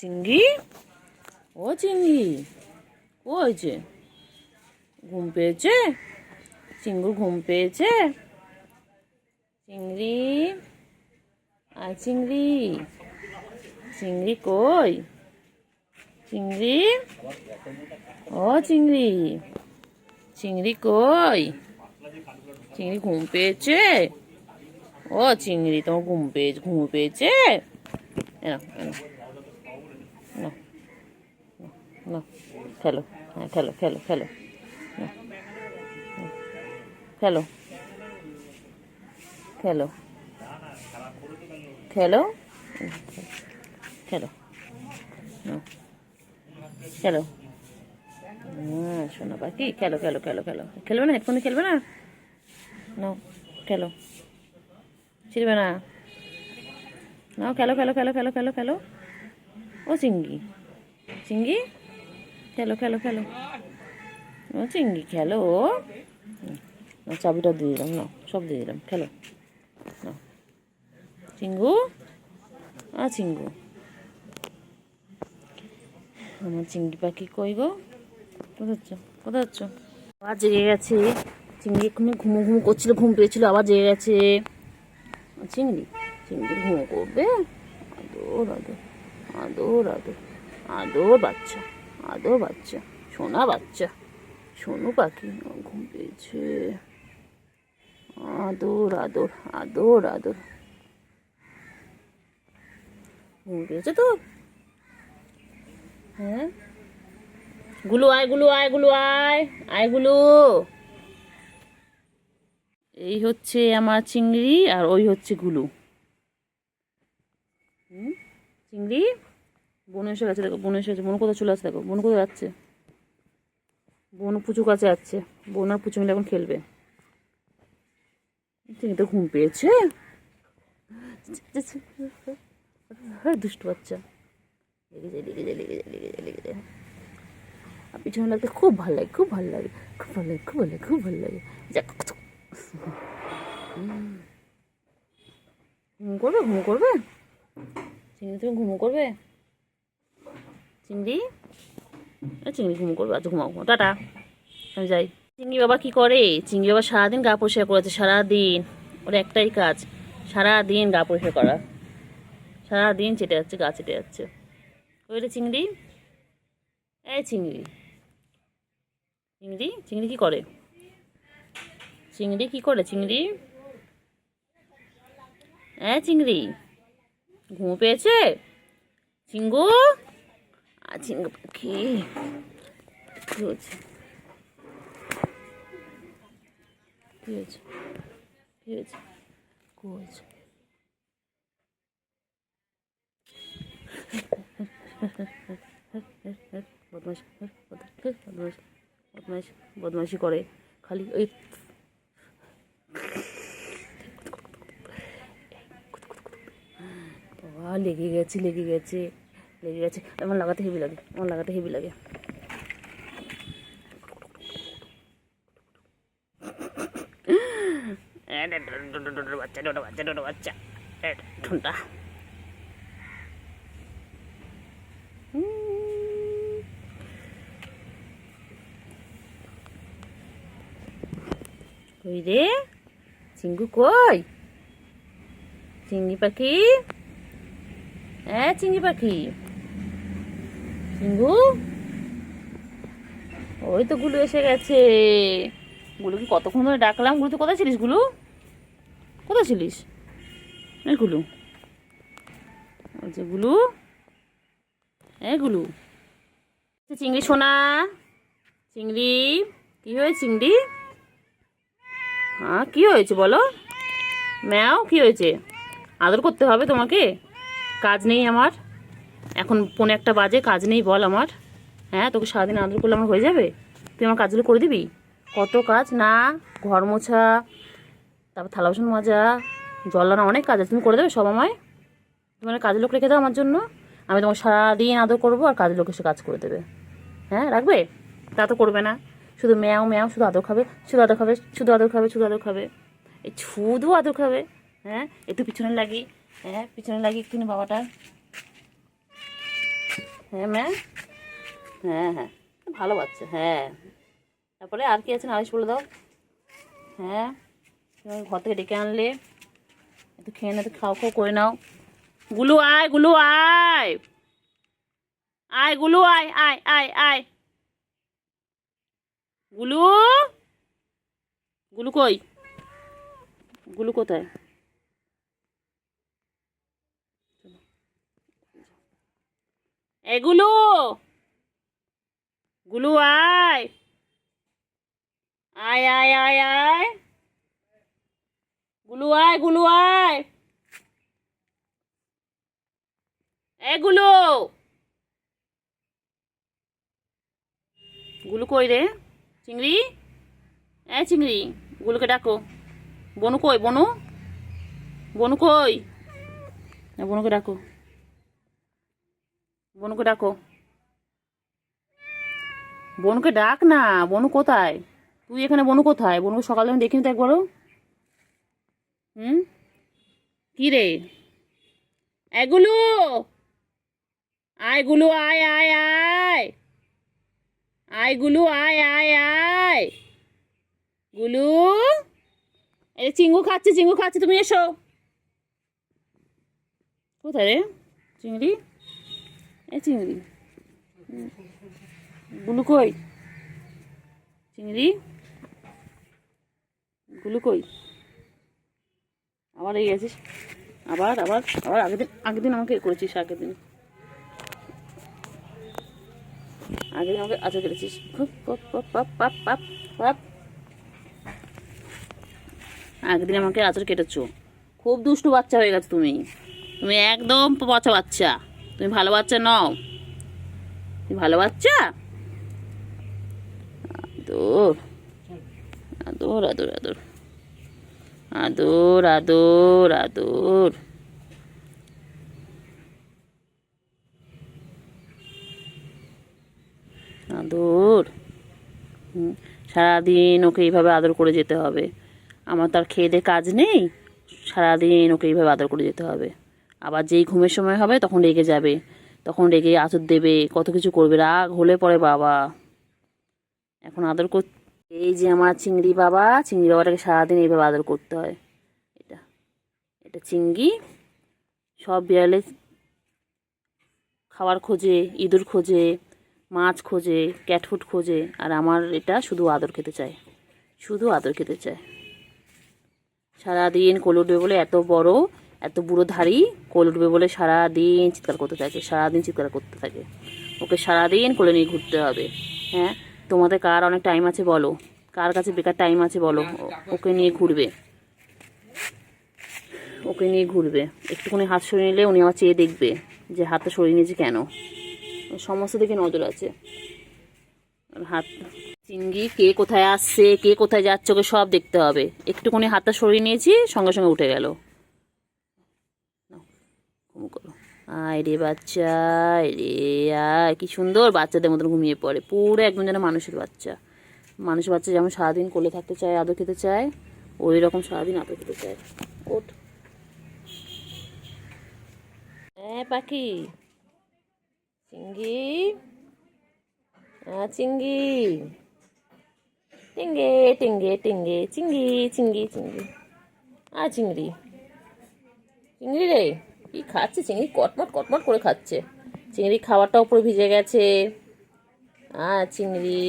চিংড়ি, ও চিংড়ি, ও হয়েছে? ঘুম পেয়েছে? চিঙ্গুর ঘুম পেয়েছে? চিংড়ি, আর চিংড়ি, চিংড়ি কই? চিংড়ি, ও চিংড়ি, চিংড়ি কই? চিংড়ি ঘুম পেয়েছে? ও চিংড়ি, তোমার ঘুম পেয়েছে? এনো এনো, নাও, নাও, খেলো, হ্যাঁ খেলো খেলো খেলো, নাও, খেলো খেলো খেলো, খেলো, নাও, খেলো। হ্যাঁ শোনো পাখি, খেলো খেলো খেলো খেলো, খেলবে না? হেডফোনে খেলবে না? নাও, খেলো, ছিড়বে না, নাও খেলো খেলো খেলো খেলো খেলো খেলো। ও চিংড়ি, চিংড়ি, খেলো খেলো খেলো, ও চিংড়ি খেলো। চাবিটা দিয়ে দিলাম, নাও সব দিয়ে দিলাম, খেলো, নাও। চিঙ্গু, চিঙ্গু, আমার চিংড়ি পাখি কই গো? কোথায় যাচ্ছ? কোথায় যাচ্ছ? আবার জেগে গেছে চিংড়ি, এক্ষুনি ঘুমো ঘুমো করছিল, ঘুম পেয়েছিল, আবার জেগে গেছে। চিংড়ি, চিংড়ি ঘুমো করবে? আদর আদর, আদর আদর, আদর বাচ্চা, আদর বাচ্চা, সোনা বাচ্চা, সোনু পাখি ঘুম পেয়েছে। আদর আদর, আদর আদর, ঘুম পেয়েছে তো? হ্যাঁ, গুলু আয়, গুলু আয়, গুলু আয়, আয় গুলু। এই হচ্ছে আমার চিংড়ি, আর ওই হচ্ছে গুলু। চিংড়ি, বোন এসে গেছে, দেখো বোন এসে গেছে। বোন কোথায় চলে আসছে, দেখো বোন কোথায় যাচ্ছে। বোন পুচু কাছে যাচ্ছে, বোন আর পুচু মিলে এখন খেলবে। চিংড়ি তো ঘুম পেয়েছে, দুষ্টু বাচ্চা। লেগে যায়, লেগে যায়, লেগে যায়, লেগে যায়, লেগে যায়। আর পিছনে লাগতে খুব ভালো লাগে, খুব ভালো লাগে, খুব ভালো লাগে, খুব ভালো লাগে, খুব ভালো লাগে। ঘুম করবে, ঘুম করবে? চিংড়ি তুমি ঘুমো করবে? চিংড়ি, চিংড়ি ঘুমো করবে? আচ্ছা ঘুমাও, টাটা, আমি যাই। চিংড়ি বাবা কি করে? চিংড়ি বাবা সারাদিন গা পরিষ্কার করেছে, সারাদিন ওর একটাই কাজ, সারাদিন গা পরিষ্কার করা, সারাদিন চেটে যাচ্ছে, গা চেটে যাচ্ছে। ওই রে চিংড়ি, এই চিংড়ি, চিংড়ি, চিংড়ি কি করে? চিংড়ি কি করে? চিংড়ি, চিংড়ি ঘুম পেয়েছে? চিঙ্গু, চিঙ্গু পাখি, কি হয়েছে? কি হয়েছে? কি হয়েছে? কি হয়েছে? বদমাইশ, বদমাইশ, বদমাইশ, বদমাইশি করে খালি ওই। বাবা লেগে গেছে, লেগে গেছে, লেগে গেছে। আমার লাগাতে হেভি লাগে, আমার লাগাতে হেভি লাগে। বাচ্চা, ডোডো বাচ্চা, ডোডো বাচ্চা, ঠুনটা। কই রে চিঙ্গু, কই চিংড়ি পাখি? চিংড়ি পাখি, চিঙ্গু, ওই তো গুলু এসে গেছে। গুলুকে কতক্ষণ ধরে ডাকলাম। গুলু তো কোথায় ছিলিস? গুলু কোথায় ছিলিস? গুলু, ওই যে গুলু, গুলু, চিংড়ি সোনা, চিংড়ি কি হয়েছে? চিংড়ি, হ্যাঁ কি হয়েছে বলো? ম্যাও, কি হয়েছে? আদর করতে হবে তোমাকে? কাজ নেই আমার? এখন 1:45 বাজে, কাজ নেই বল আমার? হ্যাঁ, তোকে সারাদিন আদর করলে আমার হয়ে যাবে? তুই আমার কাজগুলো করে দিবি? কত কাজ না, ঘর মোছা, তারপর থালা বাসন মাজা, জল আনা, অনেক কাজ আছে। তুমি করে দেবে সব আমায়? তুমি কাজের লোক রেখে দাও আমার জন্য, আমি তোমার সারাদিন আদর করবো, আর কাজের লোক এসে কাজ করে দেবে। হ্যাঁ রাখবে? তা তো করবে না, শুধু ম্যাও ম্যাও, শুধু আদর খাবে, শুধু আদর খাবে, শুধু আদর খাবে, শুধু আদর খাবে, এই শুধু আদর খাবে। হ্যাঁ, একটু পিছনে লাগি, পিছনে লাগি একটু বাবাটা। হ্যাঁ ম্যাম, হ্যাঁ হ্যাঁ, ভালো বাচ্চা। হ্যাঁ, তারপরে আর কি আছে নালিশ বলে দাও। হ্যাঁ, তুমি ঘর থেকে ডেকে আনলে, একটু খেয়ে না, একটু খাও খাও করে নাও। গুলু আয়, গুলু আয়, আয় গুলু আয়, আয় আয় আয়। গুলু, গুলু কই? গুলু কোথায়? এ গুলু, গুলু আয়, আয় আয় আয় আয়। গুলু আয়, গুলু আয়। এ গুলু, গুলু কই রে? চিংড়ি, এ চিংড়ি, গুলুকে ডাকো। বনু কই? বনু, বনু কই? বনুকে ডাকো, বনুকে ডাকো, বনুকে ডাক না। বনু কোথায়? তুই এখানে, বনু কোথায়? বনুকে সকালে আমি দেখিনি তো একবারও। হুম, কি রে? এগুলো, আয় গুলু আয় আয় আয়, আয় গুলু আয় আয় আয়। গুলু, এই চিঙ্গু খাচ্ছে, চিঙ্গু খাচ্ছে, তুমি এসো। কোথায় রে চিংড়ি? এ চিংড়ি, গুলু কই? চিংড়ি, গুলু কই? আবার এই গেছিস, আবার আবার আবার আগের দিন আমাকে করেছিস, আগের দিন আমাকে আচার কেটেছিস। আগের দিন আমাকে আচার কেটেছো। খুব দুষ্টু বাচ্চা হয়ে গেছো তুমি। তুমি একদম পচা বাচ্চা। তুমি ভালো বাচ্চা নও। তুমি ভালো বাচ্চা? আদর, আদর আদর আদর, আদর আদর আদর। আদর, সারাদিন ওকে এইভাবে আদর করে যেতে হবে। আমার তার খেয়ে দিয়ে কাজ নেই, সারাদিন ওকে এইভাবে আদর করে যেতে হবে। আবার যেই ঘুমের সময় হবে তখন রেগে যাবে, তখন রেগে আদর দেবে, কত কিছু করবে, রাগ হলে পরে বাবা। এখন আদর কর। এই যে আমার চিংড়ি বাবা, চিংড়ি বাবাটাকে সারাদিন এইভাবে আদর করতে হয়। এটা এটা চিংড়ি। সব বিড়ালে খাবার খোঁজে, ইঁদুর খোঁজে, মাছ খোঁজে, ক্যাটফুট খোঁজে, আর আমার এটা শুধু আদর খেতে চায়, শুধু আদর খেতে চায়। সারাদিন কোলে উঠবে বলে, এত বড় এত বুড়ো ধাড়ি, কোলে উঠবে বলে সারাদিন চিৎকার করতে থাকে, সারাদিন চিৎকার করতে থাকে। ওকে সারাদিন কোলে নিয়ে ঘুরতে হবে। হ্যাঁ, তোমাদের কার অনেক টাইম আছে বলো? কার কাছে বেকার টাইম আছে বলো? ওকে নিয়ে ঘুরবে, ওকে নিয়ে ঘুরবে। একটুখানি হাত সরিয়ে নিলে উনি আমার চেয়ে দেখবে যে হাতটা সরিয়ে নিয়েছে কেন। সমস্ত দিকে নজর আছে। হাত, চিংড়ি কে কোথায় আসছে, কে কোথায় যাচ্ছে, ওকে সব দেখতে হবে। একটুখানি হাতটা সরিয়ে নিয়েছি, সঙ্গে সঙ্গে উঠে গেল। করো, আয় রে বাচ্চা, রে আয়। কি সুন্দর বাচ্চাদের মতন ঘুমিয়ে পড়ে, পুরো একদম যেন মানুষের বাচ্চা। মানুষের বাচ্চা যেমন সারাদিন কোলে থাকতে চায়, আদর খেতে চায়, ওই রকম সারাদিন আদর খেতে চায়। ওঠ, হ্যাঁ পাখি, চিংড়ি, চিংড়ি, টিঙ্গে টিঙ্গে টিঙ্গে, চিংড়ি চিংড়ি চিংড়ি, চিংড়ি, চিংড়ি রে, কি খাচ্ছে চিংড়ি? কটমট কটমট করে খাচ্ছে। চিংড়ি খাবারটা উপরে ভিজে গেছে। চিংড়ি,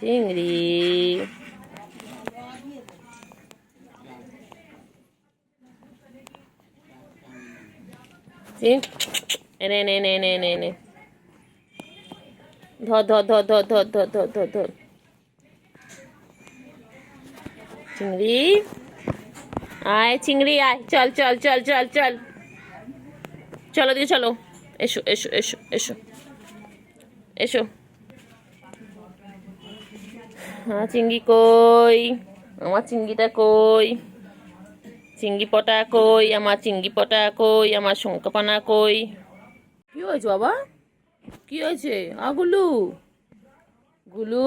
চিংড়ি, এনে এনে এনে এনে এনে এনে, ধর ধর ধর ধর ধর ধর ধর ধর ধর। চিংড়ি, আয় চিংড়ি আয়, চল চল চল চল চল, চলো দিকে চলো, এসো এসো এসো এসো এসো। চিংড়ি কই? আমার চিংড়িটা কই? চিংড়ি পটা কই? আমার চিংড়ি পটা কই? আমার শঙ্কাপানা কই? কি হয়েছে বাবা? কি হয়েছে? গুলু, গুলু,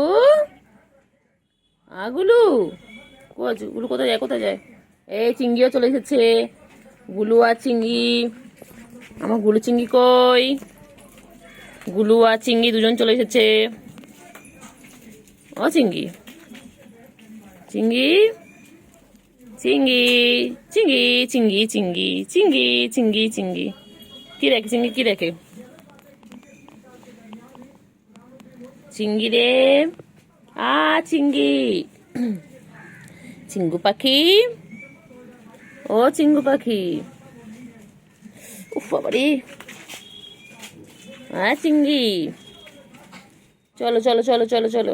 গুলু কোথায়? গুলু কোথায় যায়? কোথায় যায়? এই চিংড়িও চলে এসেছে। গুলু আর চিংড়ি, আমার গুলু চিংড়ি কই? গুলু আর চিংড়ি দুজন চলে এসেছে। ও চিংড়ি, চিংড়ি, চিংড়ি, চিংড়ি, চিংড়ি, চিংড়ি, চিংড়ি, চিংড়ি, চিংড়ি, কি দেখে চিংড়ি, কি দেখে? চিংড়ি রে, চিংড়ি, চিঙ্গু পাখি, ও চিঙ্গু পাখি, উফ বাবারে, চিংড়ি, চলো চলো চলো চলো চলো,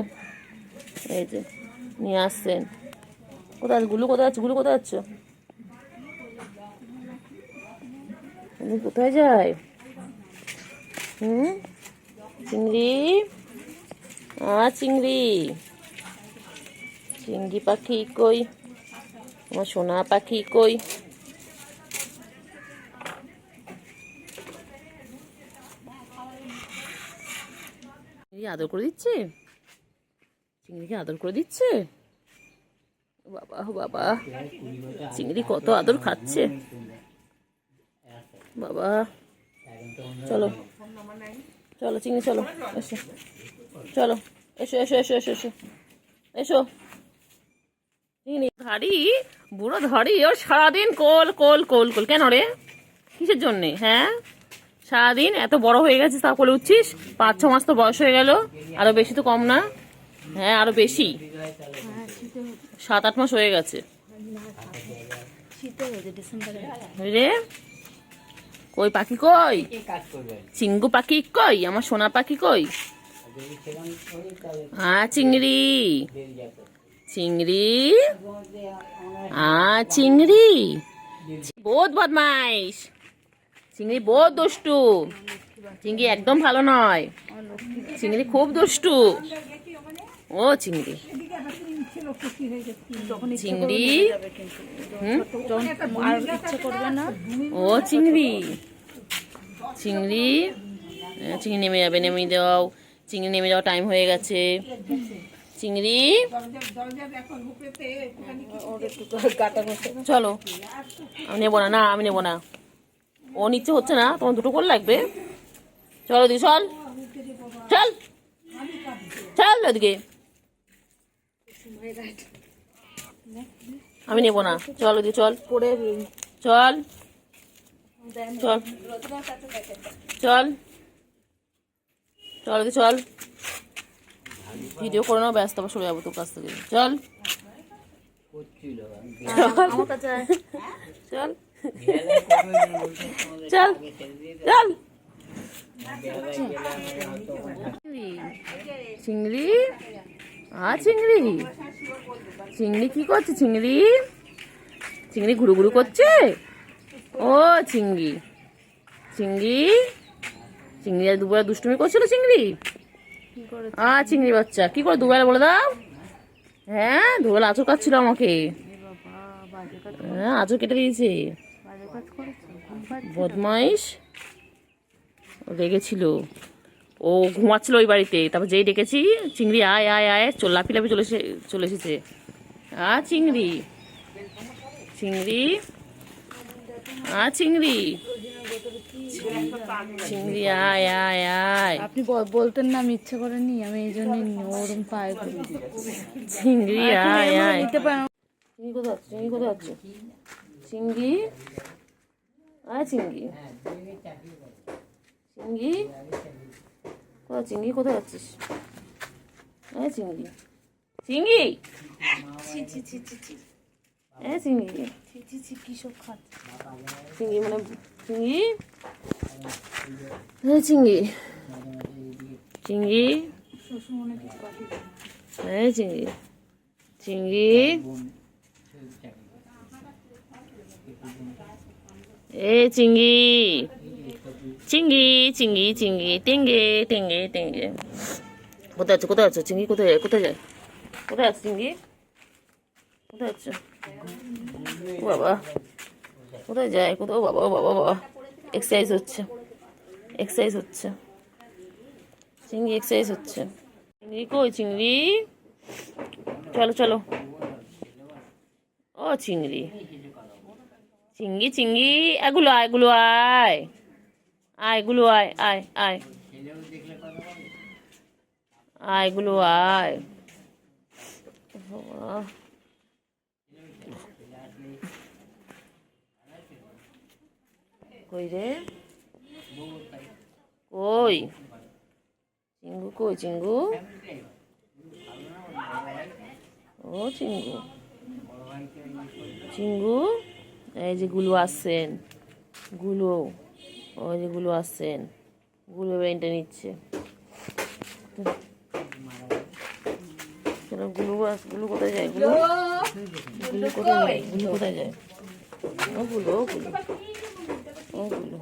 এই যে নিয়ে আসছেন। কোথায় আছে গুলু, কোথায় আছে গুলু, কোথায় আছো? তুমি কোথায় যায়? চিংড়ি, চিংড়ি, চিংড়ি পাখি কই, আমার সোনা পাখি কই? আদর করে দিচ্ছে, চিংড়িকে আদর করে দিচ্ছে। বাবা বাবা, চিংড়ি কত আদর খাচ্ছে বাবা। চলো চলো চিংড়ি, চলো এসো, চলো এসো এসো এসো এসো এসো এসো। চিংড়ি ধাড়ি, বুড়ো ধাড়ি, ওর সারাদিন কোল কোল কোল কোল। কেন রে, কিসের জন্যে? হ্যাঁ, সারাদিন এত বড় হয়ে গেছিস তা কোলে উঠছিস? 5-6 মাস তো বয়স হয়ে গেল, আরো বেশি তো কম না? হ্যাঁ আরো বেশি, 7-8 মাস হয়ে গেছে রে। কই পাখি কই, চিঙ্গু পাখি কই, আমার সোনা পাখি কই? চিংড়ি, চিংড়ি, চিংড়ি, বহুত বদমাইশ, চিংড়ি বহুত দুষ্টু, চিংড়ি একদম ভালো নয়, চিংড়ি খুব দুষ্টু। ও চিংড়ি, চিংড়ি, ও চিংড়ি, চিংড়ি, চিংড়ি নেমে যাবে, নেমে দাও, চিংড়ি নেমে যাওয়া টাইম হয়ে গেছে। চিংড়ি চলো, আমি নেবো না, না আমি নেবো না, ও নিচ্ছে হচ্ছে না, তোমার দুটো করে লাগবে। চলো দি, চল চল চল ওদিকে, আমি নেবো না, চল ওদিকে চল, চল চল চল চল ওদিকে চল, ভিডিও করে নাও, ব্যস্ত আবার সরে যাবো তোর কাছ থেকে। চল চল চল চল। চিংড়ি, চিংড়ি, চিংড়ি কি করছে? চিংড়ি, চিংড়ি ঘুরু ঘুরু করছে। ও চিংড়ি, চিংড়ি, চিংড়ি আর দুবেলা দুষ্টুমি করছিল চিংড়ি। চিংড়ি বাচ্চা কি করে দুবেলা বলে দাও? হ্যাঁ দুবেলা আঁচড় কাটছিল আমাকে, হ্যাঁ আঁচড় কেটে দিয়েছে, বদমাইশ, রেগেছিল, ও ঘুমাচ্ছিল ওই বাড়িতে, তারপর যেই ডেকেছি চিংড়ি আয় আয় আয়, লাফি লাফি চলে এসেছে। চিংড়ি, চিংড়ি, চিংড়ি, চিংড়ি আয় আয় আয়। আপনি বলতেন না, আমি ইচ্ছে করেনি, আমি এই জন্য ওরম পায়ে চিংড়ি আয় আয়। চিংড়ি কোথায় আছো? চিংড়ি কোথায় আছো? চিংড়ি, চিংড়ি, চিংড়ি কোথায়? চিংড়ি কোথায় আছিস? চিংড়ি, চিংড়ি, চিংড়ি, কি সব খাচ্ছে চিংড়ি মানে চিংড়ি, চিংড়ি, চিংড়ি, চিংড়ি, চিংড়ি, চিংড়ি, চিংড়ি, চিংড়ি, চিংড়ি, টেঙ্গে টেঙ্গে টেঙ্গে। কোথায় আছো? কোথায় আছো? চিংড়ি কোথায় যায়? কোথায় যায়? কোথায় আছে চিংড়ি? কোথায় আছো বাবা? কোথায় যায়? কোথাও বাবা বাবা বাবা, এক্সারসাইজ হচ্ছে, এক্সারসাইজ হচ্ছে, চিংড়ি এক্সারসাইজ হচ্ছে। চিংড়ি কই? চিংড়ি চলো চলো, ও চিংড়ি, চিংড়ি, চিংড়ি, এগুলো আয়, এগুলো আয়, আয়, এগুলো আয়, আয় আয়, আয় গুলো আয়। বাবা। কই রে কই চিঙ্গু, কই চিঙ্গু? ও চিঙ্গু, চিঙ্গু, এই যে গুলো আসছেন, গুলো, ওই যে গুলো আসছেন, গুলো বেনটা নিচ্ছে। চলো গুলো গুলো কোথায় যায়? গুলো গুলো কোথায় যায়? গুলো কোথায় যায়? ও গুলো, ও গুলো, ও গুলো,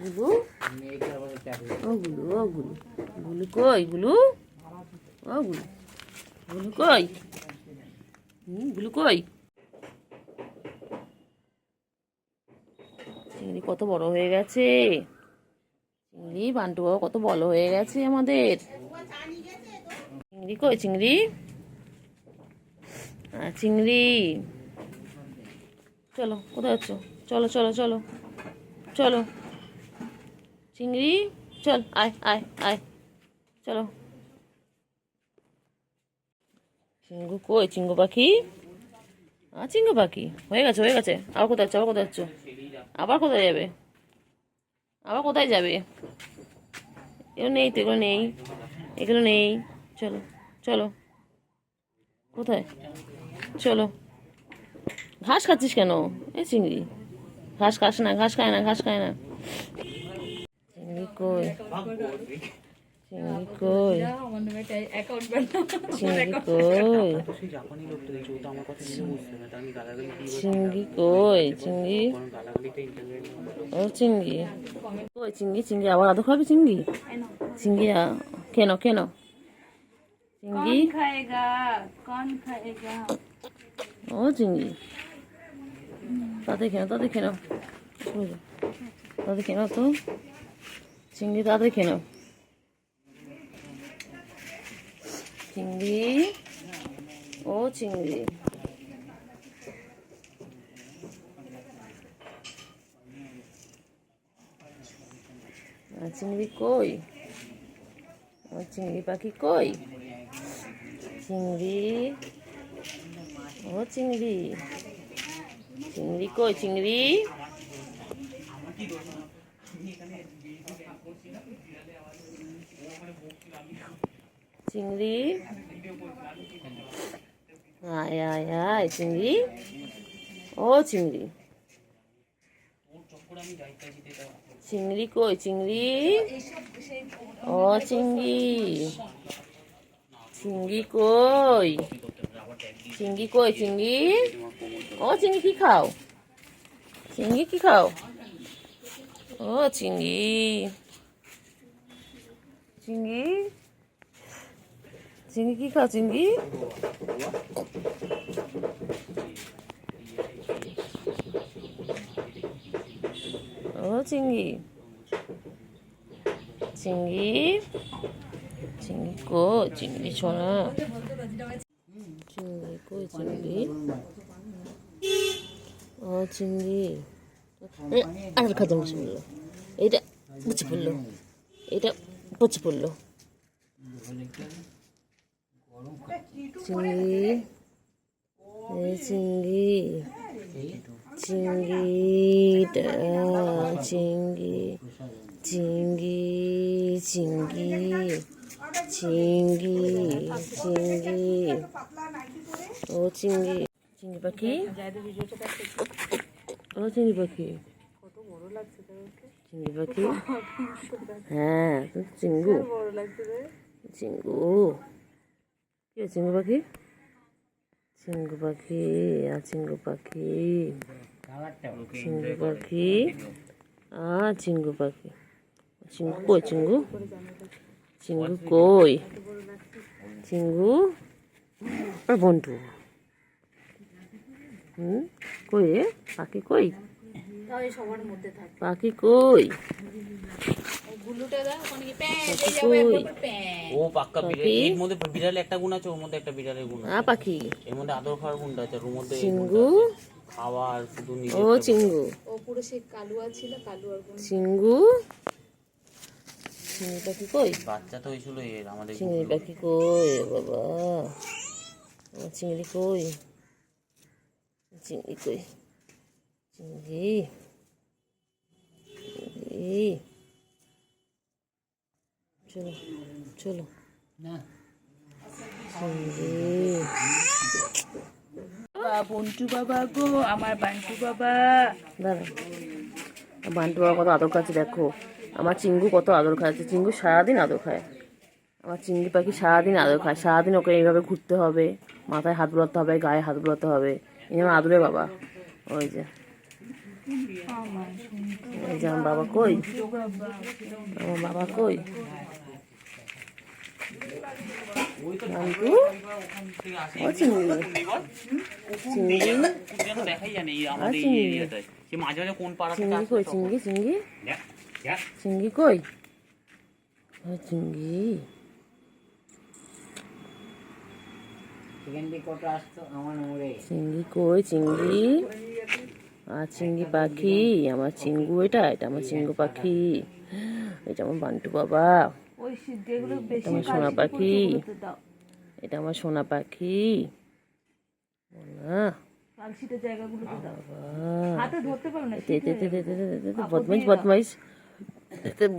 গুলো, ও গুলো, ও গুলো, গুলো কই? গুলো, ও গুলো, গুলো কই? গুলো কই? চিংড়ি কত বড় হয়ে গেছে, চিংড়ি বান্টু বাবা কত বড় হয়ে গেছে আমাদের। চিংড়ি কই? চিংড়ি, চিংড়ি, চলো কোথায় যাচ্ছ? চলো চলো চলো চলো চিংড়ি, চল আয় আয় আয়, চলো। চিঙ্গু কই? চিঙ্গু পাখি, চিঙ্গু পাখি হয়ে গেছে, হয়ে গেছে। আবার কোথায় যাচ্ছ? আবার কোথায় যাচ্ছ? আবার কোথায় যাবে? আবার কোথায় যাবে? এগুলো নেই তো, এগুলো নেই, এগুলো নেই। চলো চলো, কোথায়? চলো। ঘাস খাচ্ছিস কেন? এ চিংড়ি ঘাস খাস না, ঘাস খায় না, ঘাস খায় না। চিংড়ি কই? চিংড়ি কই? চিংড়ি কই? চিংড়ি কই? চিংড়ি, ও চিংড়ি কই? চিংড়ি, চিংড়ি আবার আদর খাবি? চিংড়ি, চিংড়ি কেন কেন? চিংড়ি, ও চিংড়ি, তাদের কেন, তাদের কেন, তাদের কেন তো? চিংড়ি তাদের কেন? চিংড়ি, ও চিংড়ি, চিংড়ি কই? ও চিংড়ি পাখি কই? চিংড়ি, ও চিংড়ি, চিংড়ি কই? চিংড়ি, চিংড়ি, আয় আয় আয় চিংড়ি, ও চিংড়ি, চিংড়ি কই? চিংড়ি, ও চিংড়ি, চিংড়ি কই? চিংড়ি কই? চিংড়ি, ও চিংড়ি কি খাও? চিংড়ি কি খাও? ও চিংড়ি, চিংড়ি, চিংড়ি কি খাও? চিংড়ি, ও চিংড়ি, চিংড়ি, চিংড়ি কই? চিংড়ি ছোনা, চিংড়ি কই? চিংড়ি, ও চিংড়ি, আর খাতে বসে পড়লো, এইটা বসে পড়লো, এইটা বসে পড়লো। চিংড়ি, চিংড়ি, চিংড়িটা, চিংড়ি, চিংড়ি, চিংড়ি, চিংড়ি, চিংড়ি, ও চিংড়ি, চিংড়ি পাখি, ও চিংড়ি পাখি, চিংড়ি পাখি, হ্যাঁ চিঙ্গু, চিঙ্গু, কি চিঙ্গু পাখি? চিঙ্গু পাখি, চিঙ্গু পাখি, চিঙ্গু পাখি, চিঙ্গু পাখি, চিঙ্গু কই? চিঙ্গু, চিঙ্গু কই? চিঙ্গু, বন্ধু, কই রে পাখি? কই পাখি? কই ও পাক্কা বিড়াল, এর মধ্যে বিড়ালে একটা গুণ আছে, ওর মধ্যে একটা বিড়ালের গুণ আছে। পাখি, এর মধ্যে আদর খাওয়ার গুণটা আছে, ওর মধ্যে চিঙ্গু, খাওয়া আর শুধু ও চিঙ্গু, ও পুরো সেই কালুয়া ছিল, কালুয়ার গুণ। চিঙ্গু, চিংড়ি পাখি কই? বাচ্চা তো হয়েছিল এর আমাদের চিংড়ি পাখি কই বাবা? আমার চিংড়ি কই? চিংড়ি কই? চিংড়ি চিংড়ি, চলো চলো না চিংড়ি। বন্টু বাবা গো, আমার বান্টু বাবা। দাঁড়া, বান্টু বাবা কত আদর খাচ্ছে দেখো। আমার চিঙ্গু কত আদর খাচ্ছে। চিঙ্গু সারাদিন আদর খায়। আমার চিংড়ি পাখি সারাদিন আদর খায়। সারাদিন ওকে এইভাবে ঘুরতে হবে, মাথায় হাত বুলাতে হবে, গায়ে হাত বুলাতে হবে। এই আমার আদরে বাবা। ওই যে এই যে আমার বাবা কই? আমার বাবা কই? বান্টু, ও চিংড়ি চিংড়ি দেখাই জানে আমাদের এই এরিয়াটায় সে মাঝে মাঝে কোন পাড়া থেকে চিংড়ি আসে কই? চিংড়ি চিংড়ি চিংড়ি কই? ও চিংড়ি চিংড়ি কই? চিংড়ি আর চিংড়ি পাখি আমার চিঙ্গু। এটা এটা আমার চিঙ্গু পাখি। এটা আমার বান্টু বাবা। ওই যেগুলো বেশি আমার সোনা পাখি। দাও, এটা আমার সোনা পাখি। না কালশিটের জায়গাগুলোতে দাও। বাবা, হাতে ধরতে পারো না। বদমাইশ বদমাইশ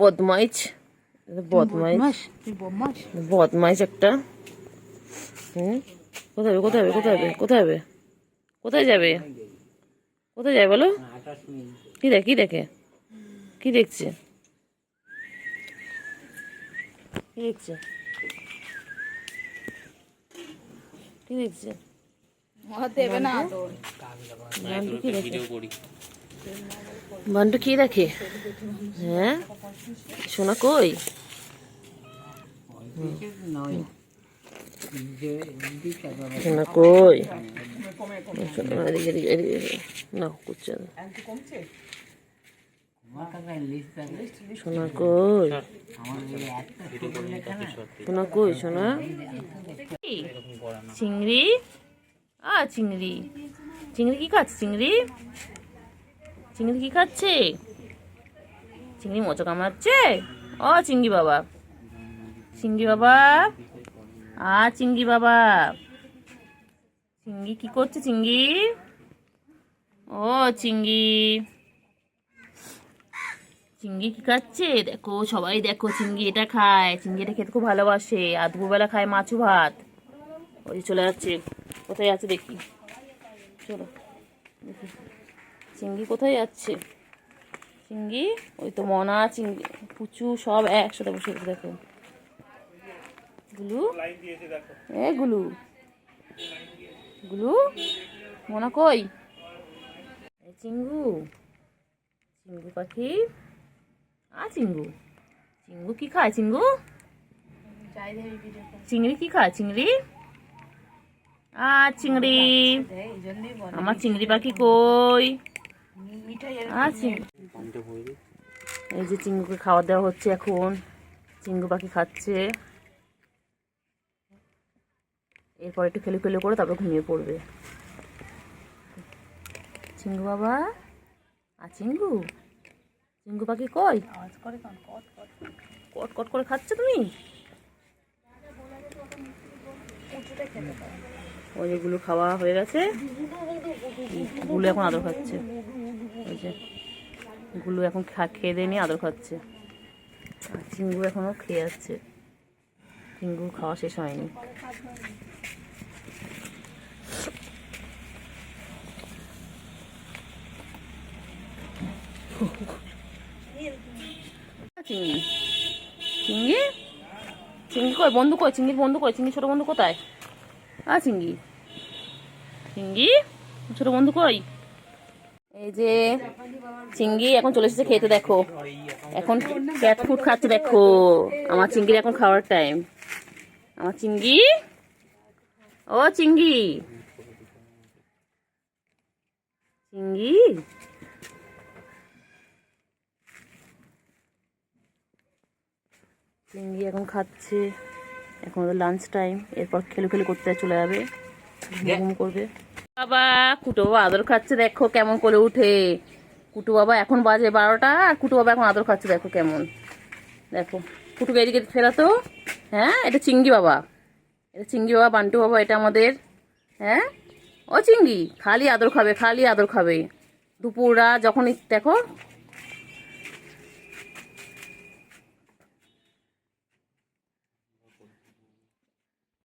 বদমাইশ বদমাইশ তুই বদমাস। বদমাইশ একটা। কোথায় হবে কোথায় হবে কোথায় হবে কোথায় হবে? কোথায় যাবে? কোথায় যাবে বলো? কি দেখে কি দেখে? কি দেখছে? কি দেখছে? কি দেখছে? দেবে না তো। বান্টু কি দেখে? ভিডিও করি বান্টু কি দেখে? হ্যাঁ, সোনা কই? সোনা কই? এদিকে এদিকে এদিকে না করছে না। সোনা কই? সোনা কই? সোনা চিংড়ি। চিংড়ি চিংড়ি কি খাচ্ছে? চিংড়ি চিংড়ি কি খাচ্ছে? চিংড়ি মোচা কামড়াচ্ছে। ও চিংড়ি বাবা, চিংড়ি বাবা, চিংড়ি বাবা। চিংড়ি কি করছে? চিংড়ি, ও চিংড়ি, চিংড়ি কি খাচ্ছে? দেখো সবাই দেখো, চিংড়ি এটা খায়। চিংড়ি এটা খেতে খুব ভালোবাসে। আর দুপুরবেলা খায় মাছু ভাত। ওই যে চলে যাচ্ছে। কোথায় আছে দেখি, চলো দেখি চিংড়ি কোথায় যাচ্ছে। চিংড়ি ওই তো মনা, চিংড়ি, পুচু সব একসাথে বসে দেখো। গুলু, এ গুলু, গুলু, মনা কই? চিঙ্গু, চিঙ্গু পাখি। চিঙ্গু, চিঙ্গু কি খায়? চিঙ্গু, চিংড়ি কি খায়? চিংড়ি, চিংড়ি, আমার চিংড়ি পাখি কই? এই যে চিঙ্গুকে খাওয়া দেওয়া হচ্ছে এখন। চিঙ্গু পাখি খাচ্ছে। এরপর একটু খেলে খেলে করে তারপর ঘুমিয়ে পড়বে। চিঙ্গু বাবা, চিঙ্গু, চিঙ্গু পাখি কই? কট কট করে খাচ্ছে তুমি? ওই যেগুলো খাওয়া হয়ে গেছে, গুলো এখন আদর খাচ্ছে। ওই যে গুলো এখন খেয়ে দিয়ে নিয়ে আদর খাচ্ছে। আর চিঙ্গু এখনো খেয়ে যাচ্ছে। চিঙ্গু খাওয়া শেষ হয়নি। চিংড়ি, চিংড়ি, চিংড়ি কই? বন্ধু কই? চিংড়ির বন্ধু কই? চিংড়ি ছোট বন্ধু কোথায়? চিংড়ি, চিংড়ি ছোট বন্ধু কই? এই যে চিংড়ি এখন চলে এসেছে খেতে। দেখো এখন ক্যাট ফুড খাচ্ছে। দেখো আমার চিংড়ির এখন খাওয়ার টাইম। আমার চিংড়ি, ও চিংড়ি, চিংড়ি, চিংড়ি এখন খাচ্ছে। এখন ওদের লাঞ্চ টাইম। এরপর খেলে খেলে করতে চলে যাবে, ঘুম করবে। বাবা, কুটু বাবা আদর খাচ্ছে। দেখো কেমন করে উঠে। কুটু বাবা এখন বাজে 12টা আর কুটু বাবা এখন আদর খাচ্ছে। দেখো কেমন, দেখো ফুটুকে এদিকে ফেরা তো। হ্যাঁ, এটা চিঙ্গি বাবা, এটা চিঙ্গি বাবা, বান্টু বাবা, এটা আমাদের। হ্যাঁ, ও চিঙ্গি খালি আদর খাবে, খালি আদর খাবে। দুপুররা যখনই দেখো